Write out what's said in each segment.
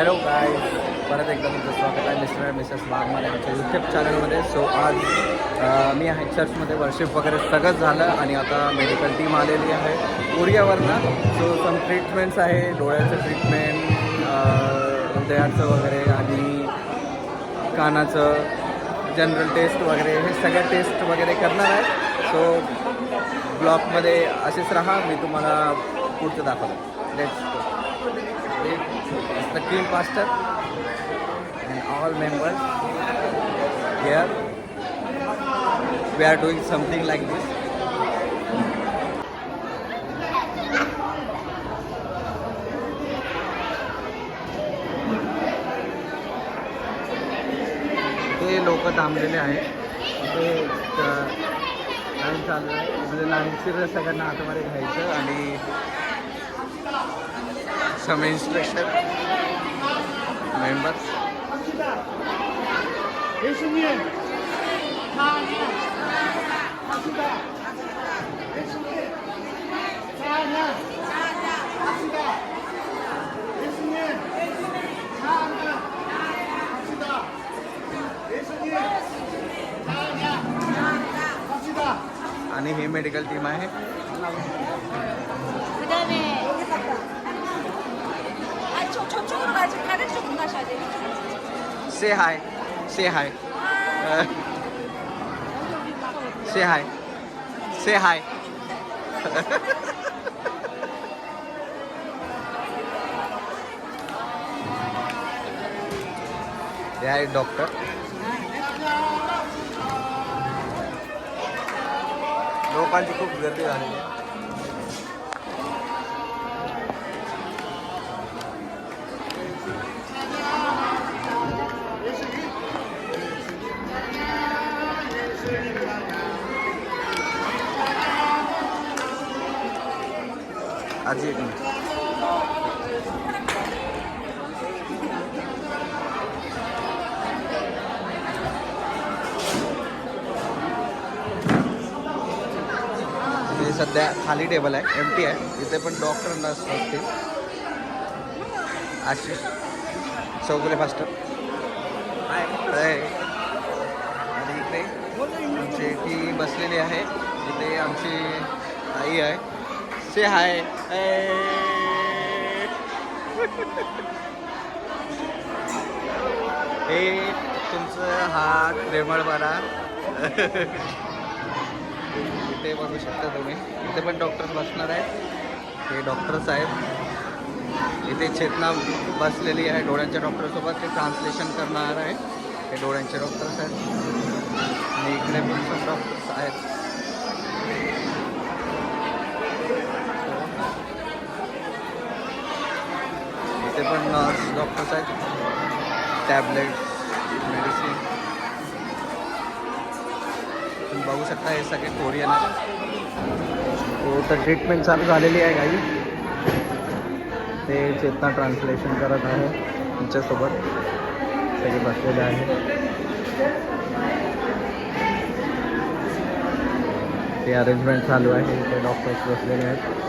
Hello guys, परत एकदा तुमचं स्वागत आहे मिस्टर अँड मिसेस वाघमारे आमच्या यूट्यूब चॅनलमध्ये. सो आज मी आहे चर्चमध्ये, वर्शिप वगैरे सगळंच झालं आणि आता मेडिकल टीम आलेली आहे कोरियावरनं. सो सम ट्रीटमेंट्स आहे, डोळ्याचं ट्रीटमेंट, हृदयाचं वगैरे आणि कानाचं जनरल टेस्ट वगैरे, हे सगळ्या टेस्ट वगैरे करणार आहे. सो ब्लॉगमध्ये असेच राहा, मी तुम्हाला पुढचं दाखवतो. Let's go. The team pastor and all members here, we are doing something like this. ते लोक थांबलेले आहेत, ते लाईन चालू आहे. म्हणजे लाईनशीर सगळ्यांना आतमध्ये घ्यायचं आणि some instruction members. 예수님, 찬양, 합시다. 예수님, 찬양, 합시다. 예수님, 찬양, 합시다. 예수님, 찬양, 합시다. आणि ही मेडिकल टीम आहे. 그다음에 저쪽으로 가지 다른 쪽으로 가셔야 돼요. Say hi. Say hi. Say hi. Say hi. हे आहे डॉक्टर. लोकांची खूप गर्दी झालेली आहे. आजी एक मिनिट. हे सध्या खाली टेबल आहे, एम्प्टी आहे. इथे पण डॉक्टर नर्स असतील. आशिष चौगुले फास्टर आहे आणि इकडे आमची टी बसलेली आहे. इथे आमची आई आहे. से हाय. हे तुमचं हात प्रेमळ बरा. इथे बघू शकता तुम्ही, इथे पण डॉक्टर बसणार आहेत. हे डॉक्टर्स आहेत. इथे चेतना बसलेली आहे डोळ्यांच्या डॉक्टरसोबत. ते ट्रान्सलेशन करणार आहे. हे डोळ्यांचे डॉक्टर्स आहेत आणि इकडे पण सब डॉक्टर्स आहेत. इथे पण नर्स डॉक्टर्स आहेत. टॅबलेट्स, मेडिसिन तुम्ही बघू शकता. हे सगळे कोरियन आहेत. तर ट्रीटमेंट चालू झालेली आहे काही. ते चेतना ट्रान्सलेशन करत आहे. तुमच्यासोबत सगळे बसलेले आहे. ते अरेंजमेंट चालू आहे. ते डॉक्टर्स बसलेले आहेत.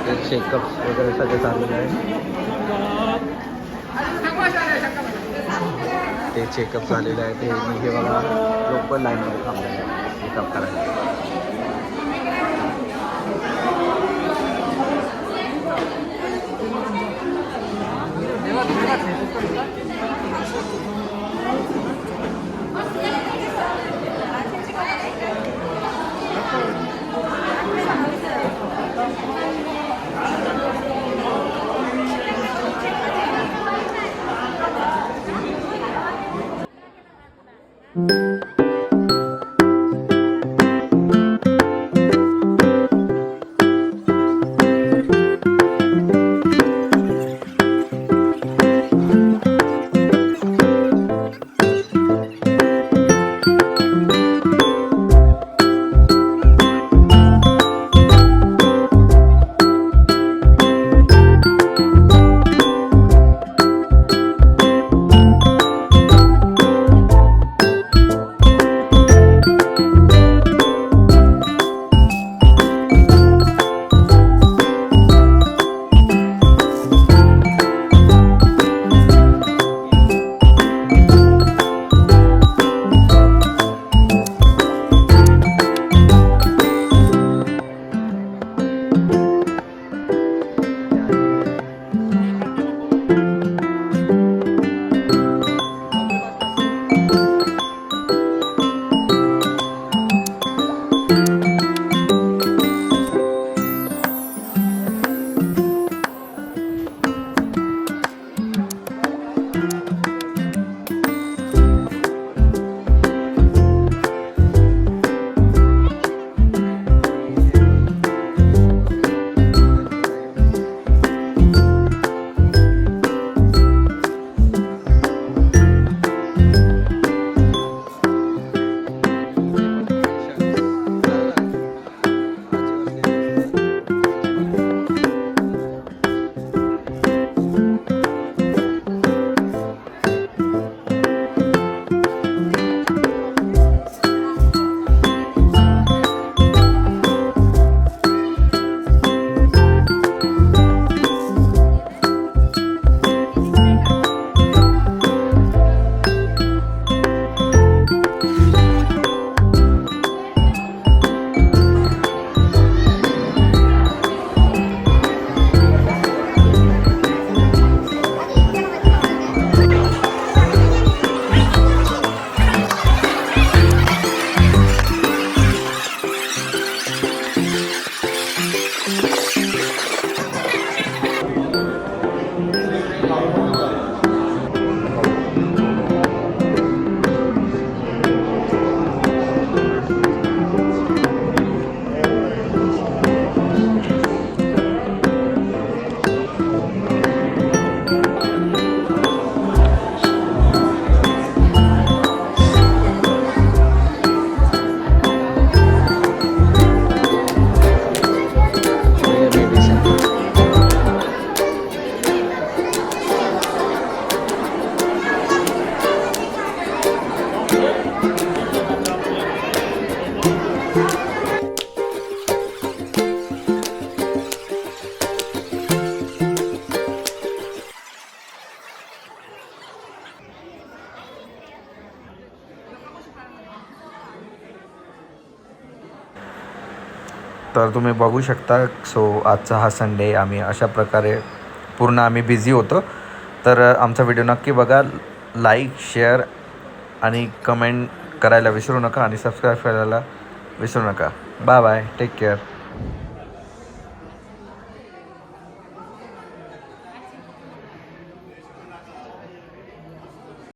ते चेकअप्स वगैरे सगळे चालू आहे. ते चेकअप झालेलं आहे. ते हे बघा लोक पण लाईनमध्ये थांबलेले आहेत चेकअप करायला. तर तुम्ही बघू शकता. सो आजचा हा संडे आम्ही अशा प्रकारे पूर्ण आम्ही बिझी होतो. तर आमचा व्हिडिओ नक्की बघा. लाईक, शेअर आणि कमेंट करायला विसरू नका आणि सबस्क्राईब करायला विसरू नका. Bye bye, take care.